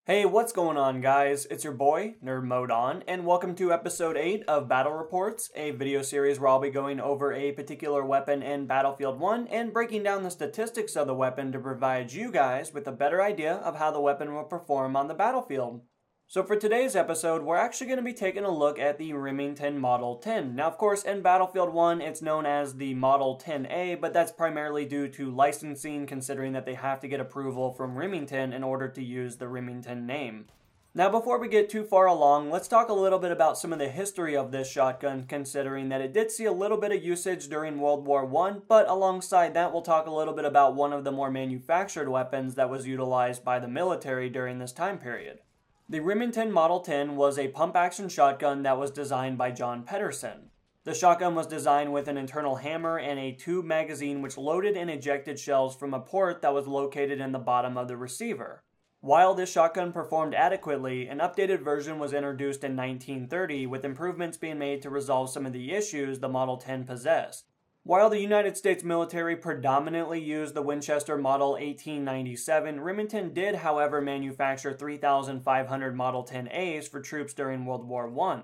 Hey, what's going on, guys? It's your boy, Nerd Mode On, and welcome to episode 8 of Battle Reports, a video series where I'll be going over a particular weapon in Battlefield 1 and breaking down the statistics of the weapon to provide you guys with a better idea of how the weapon will perform on the battlefield. So for today's episode, we're actually going to be taking a look at the Remington Model 10. Now, of course, in Battlefield 1, it's known as the Model 10A, but that's primarily due to licensing, considering that they have to get approval from Remington in order to use the Remington name. Now, before we get too far along, let's talk a little bit about some of the history of this shotgun, considering that it did see a little bit of usage during World War I, but alongside that, we'll talk a little bit about one of the more manufactured weapons that was utilized by the military during this time period. The Remington Model 10 was a pump-action shotgun that was designed by John Pedersen. The shotgun was designed with an internal hammer and a tube magazine which loaded and ejected shells from a port that was located in the bottom of the receiver. While this shotgun performed adequately, an updated version was introduced in 1930 with improvements being made to resolve some of the issues the Model 10 possessed. While the United States military predominantly used the Winchester Model 1897, Remington did, however, manufacture 3,500 Model 10As for troops during World War I.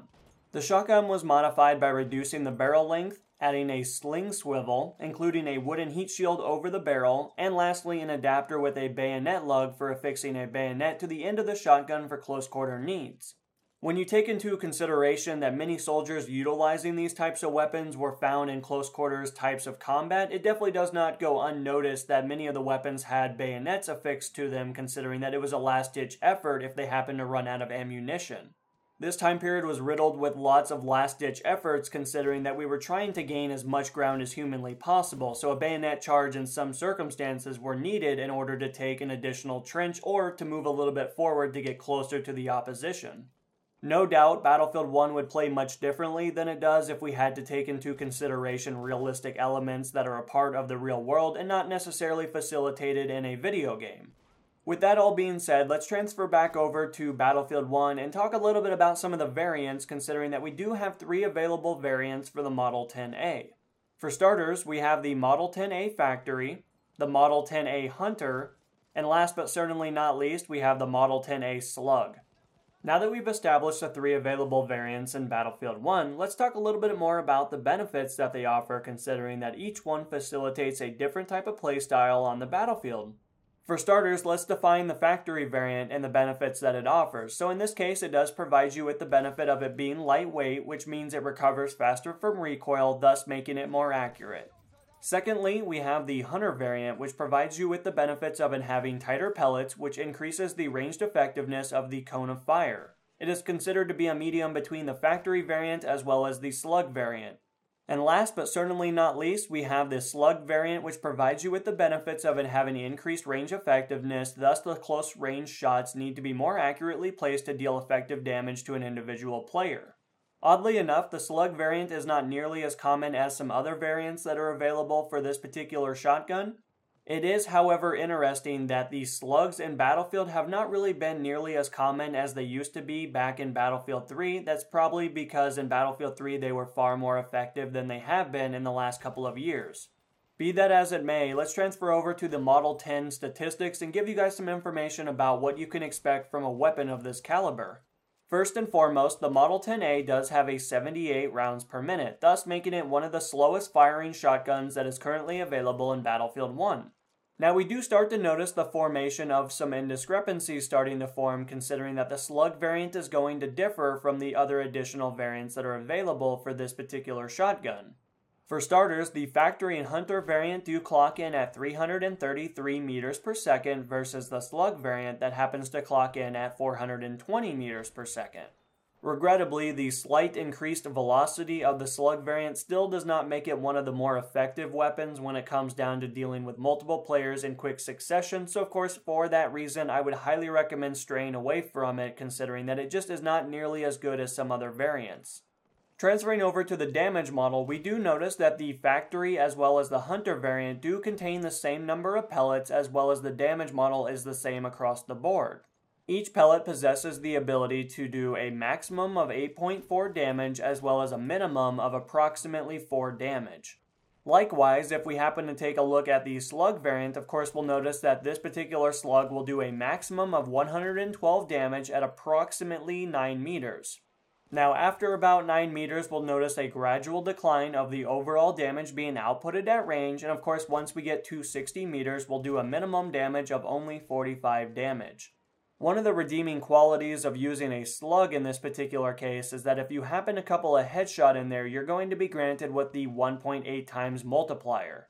The shotgun was modified by reducing the barrel length, adding a sling swivel, including a wooden heat shield over the barrel, and lastly an adapter with a bayonet lug for affixing a bayonet to the end of the shotgun for close quarter needs. When you take into consideration that many soldiers utilizing these types of weapons were found in close quarters types of combat, it definitely does not go unnoticed that many of the weapons had bayonets affixed to them, considering that it was a last-ditch effort if they happened to run out of ammunition. This time period was riddled with lots of last-ditch efforts, considering that we were trying to gain as much ground as humanly possible, so a bayonet charge in some circumstances were needed in order to take an additional trench or to move a little bit forward to get closer to the opposition. No doubt, Battlefield 1 would play much differently than it does if we had to take into consideration realistic elements that are a part of the real world and not necessarily facilitated in a video game. With that all being said, let's transfer back over to Battlefield 1 and talk a little bit about some of the variants, considering that we do have 3 available variants for the Model 10A. For starters, we have the Model 10A Factory, the Model 10A Hunter, and last but certainly not least, we have the Model 10A Slug. Now that we've established the 3 available variants in Battlefield 1, let's talk a little bit more about the benefits that they offer, considering that each one facilitates a different type of playstyle on the battlefield. For starters, let's define the factory variant and the benefits that it offers. So in this case, it does provide you with the benefit of it being lightweight, which means it recovers faster from recoil, thus making it more accurate. Secondly, we have the Hunter variant, which provides you with the benefits of it having tighter pellets, which increases the ranged effectiveness of the cone of fire. It is considered to be a medium between the factory variant as well as the Slug variant. And last but certainly not least, we have the Slug variant, which provides you with the benefits of it having increased range effectiveness, thus the close range shots need to be more accurately placed to deal effective damage to an individual player. Oddly enough, the Slug variant is not nearly as common as some other variants that are available for this particular shotgun. It is, however, interesting that the slugs in Battlefield have not really been nearly as common as they used to be back in Battlefield 3. That's probably because in Battlefield 3 they were far more effective than they have been in the last couple of years. Be that as it may, let's transfer over to the Model 10 statistics and give you guys some information about what you can expect from a weapon of this caliber. First and foremost, the Model 10A does have a 78 rounds per minute, thus making it one of the slowest firing shotguns that is currently available in Battlefield 1. Now we do start to notice the formation of some indiscrepancies starting to form, considering that the Slug variant is going to differ from the other additional variants that are available for this particular shotgun. For starters, the Factory and Hunter variant do clock in at 333 meters per second versus the Slug variant that happens to clock in at 420 meters per second. Regrettably, the slight increased velocity of the Slug variant still does not make it one of the more effective weapons when it comes down to dealing with multiple players in quick succession, so of course for that reason I would highly recommend straying away from it, considering that it just is not nearly as good as some other variants. Transferring over to the damage model, we do notice that the Factory as well as the Hunter variant do contain the same number of pellets, as well as the damage model is the same across the board. Each pellet possesses the ability to do a maximum of 8.4 damage as well as a minimum of approximately 4 damage. Likewise, if we happen to take a look at the slug variant, of course we'll notice that this particular slug will do a maximum of 112 damage at approximately 9 meters. Now after about 9 meters, we'll notice a gradual decline of the overall damage being outputted at range, and of course once we get to 60 meters, we'll do a minimum damage of only 45 damage. One of the redeeming qualities of using a slug in this particular case is that if you happen to couple a headshot in there, you're going to be granted with the 1.8 times multiplier.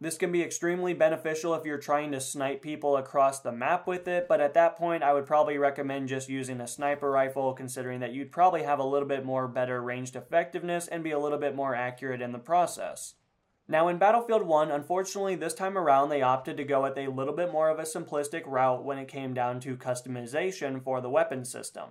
This can be extremely beneficial if you're trying to snipe people across the map with it, but at that point I would probably recommend just using a sniper rifle, considering that you'd probably have a little bit more better ranged effectiveness and be a little bit more accurate in the process. Now in Battlefield 1, unfortunately this time around they opted to go with a little bit more of a simplistic route when it came down to customization for the weapon system.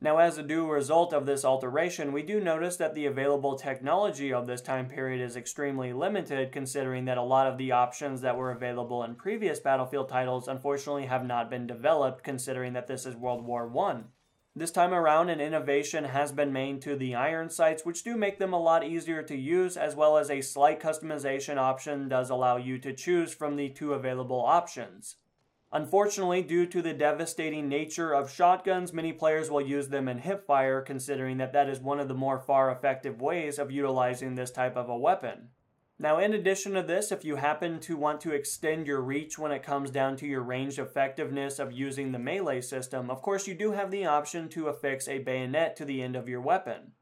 Now as a due result of this alteration, we do notice that the available technology of this time period is extremely limited, considering that a lot of the options that were available in previous Battlefield titles unfortunately have not been developed, considering that this is World War I. This time around an innovation has been made to the iron sights, which do make them a lot easier to use, as well as a slight customization option does allow you to choose from the two available options. Unfortunately, due to the devastating nature of shotguns, many players will use them in hipfire, considering that that is one of the more far effective ways of utilizing this type of a weapon. Now in addition to this, if you happen to want to extend your reach when it comes down to your ranged effectiveness of using the melee system, of course you do have the option to affix a bayonet to the end of your weapon.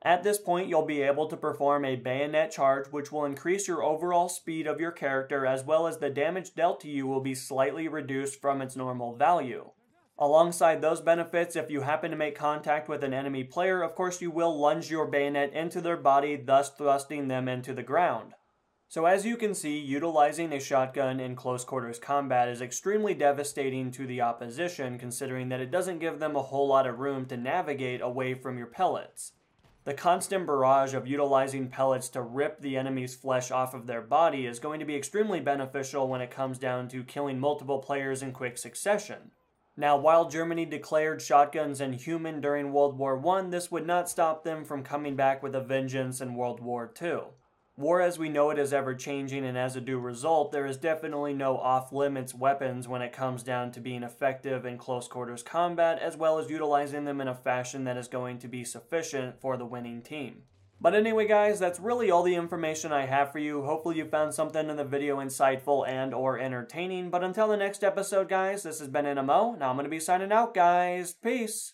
At this point, you'll be able to perform a bayonet charge, which will increase your overall speed of your character, as well as the damage dealt to you will be slightly reduced from its normal value. Alongside those benefits, if you happen to make contact with an enemy player, of course you will lunge your bayonet into their body, thus thrusting them into the ground. So as you can see, utilizing a shotgun in close quarters combat is extremely devastating to the opposition, considering that it doesn't give them a whole lot of room to navigate away from your pellets. The constant barrage of utilizing pellets to rip the enemy's flesh off of their body is going to be extremely beneficial when it comes down to killing multiple players in quick succession. Now, while Germany declared shotguns inhuman during World War I, this would not stop them from coming back with a vengeance in World War II. War as we know it is ever changing, and as a due result, there is definitely no off-limits weapons when it comes down to being effective in close quarters combat, as well as utilizing them in a fashion that is going to be sufficient for the winning team. But anyway guys, that's really all the information I have for you. Hopefully you found something in the video insightful and or entertaining. But until the next episode guys, this has been NMO. Now I'm going to be signing out guys. Peace!